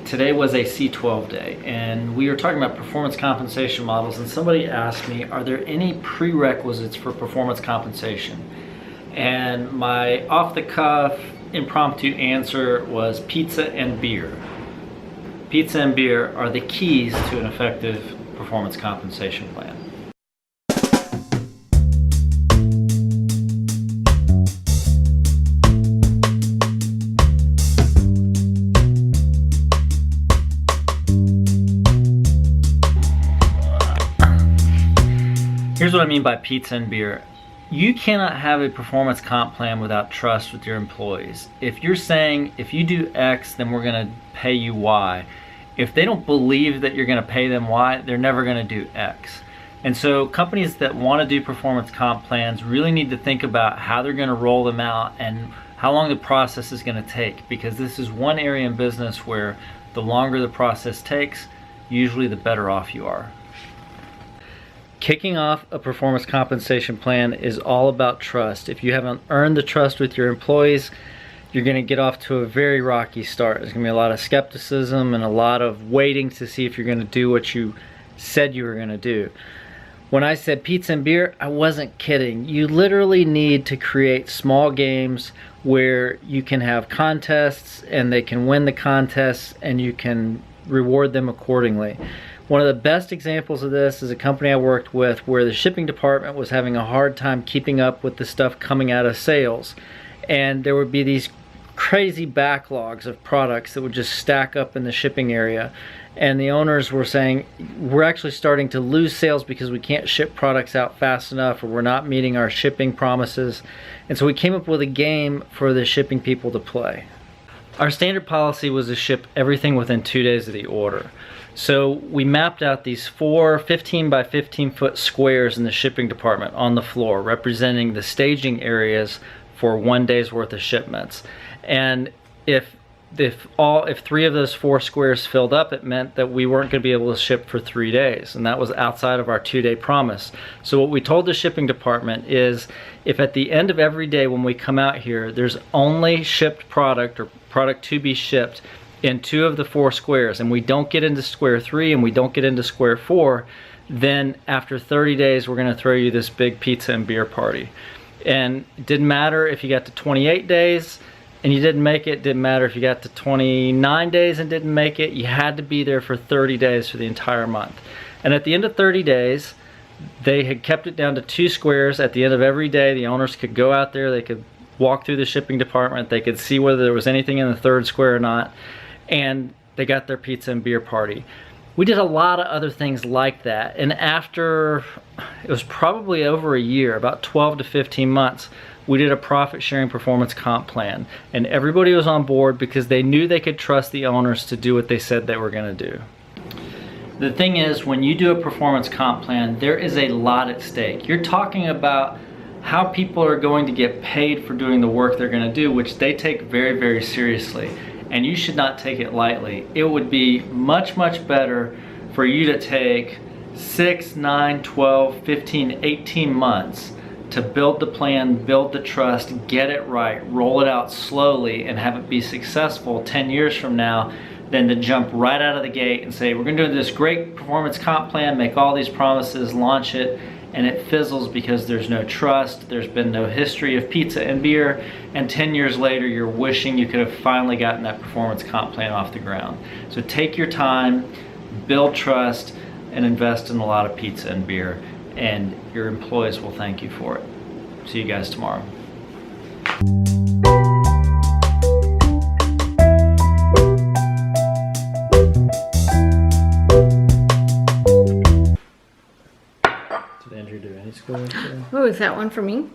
today was a C12 day, and we were talking about performance compensation models, and somebody asked me, are there any prerequisites for performance compensation? And my off-the-cuff, impromptu answer was pizza and beer. Pizza and beer are the keys to an effective performance compensation plan. Here's what I mean by pizza and beer. You cannot have a performance comp plan without trust with your employees. If you're saying, if you do X, then we're gonna pay you Y. If they don't believe that you're gonna pay them Y, they're never gonna do X. And so companies that wanna do performance comp plans really need to think about how they're gonna roll them out and how long the process is gonna take, because this is one area in business where the longer the process takes, usually the better off you are. Kicking off a performance compensation plan is all about trust. If you haven't earned the trust with your employees, you're going to get off to a very rocky start. There's going to be a lot of skepticism and a lot of waiting to see if you're going to do what you said you were going to do. When I said pizza and beer, I wasn't kidding. You literally need to create small games where you can have contests and they can win the contests and you can reward them accordingly. One of the best examples of this is a company I worked with where the shipping department was having a hard time keeping up with the stuff coming out of sales. And there would be these crazy backlogs of products that would just stack up in the shipping area. And the owners were saying, we're actually starting to lose sales because we can't ship products out fast enough, or we're not meeting our shipping promises. And so we came up with a game for the shipping people to play. Our standard policy was to ship everything within 2 days of the order. So we mapped out these 4 15 by 15 foot squares in the shipping department on the floor, representing the staging areas for 1 day's worth of shipments. And if 3 of those 4 squares filled up, it meant that we weren't going to be able to ship for 3 days, and that was outside of our 2-day promise. So what we told the shipping department is, if at the end of every day when we come out here, there's only shipped product or product to be shipped in 2 of the 4 squares, and we don't get into square 3 and we don't get into square 4, then after 30 days we're going to throw you this big pizza and beer party. And it didn't matter if you got to 28 days and you didn't make it, didn't matter if you got to 29 days and didn't make it, you had to be there for 30 days for the entire month. And at the end of 30 days, they had kept it down to 2 squares. At the end of every day, the owners could go out there, they could walk through the shipping department, they could see whether there was anything in the 3rd square or not, and they got their pizza and beer party. We did a lot of other things like that, and after, it was probably over a year, about 12 to 15 months, we did a profit sharing performance comp plan, and everybody was on board because they knew they could trust the owners to do what they said they were going to do. The thing is, when you do a performance comp plan, there is a lot at stake. You're talking about how people are going to get paid for doing the work they're going to do, which they take very, very seriously. And you should not take it lightly. It would be much, much better for you to take 6, 9, 12, 15, 18 months to build the plan, build the trust, get it right, roll it out slowly, and have it be successful 10 years from now, than to jump right out of the gate and say, we're gonna do this great performance comp plan, make all these promises, launch it, and it fizzles because there's no trust, there's been no history of pizza and beer, and 10 years later you're wishing you could have finally gotten that performance comp plan off the ground. So take your time, build trust, and invest in a lot of pizza and beer, and your employees will thank you for it. See you guys tomorrow. Did Andrew do any schoolwork today? Oh, is that one for me?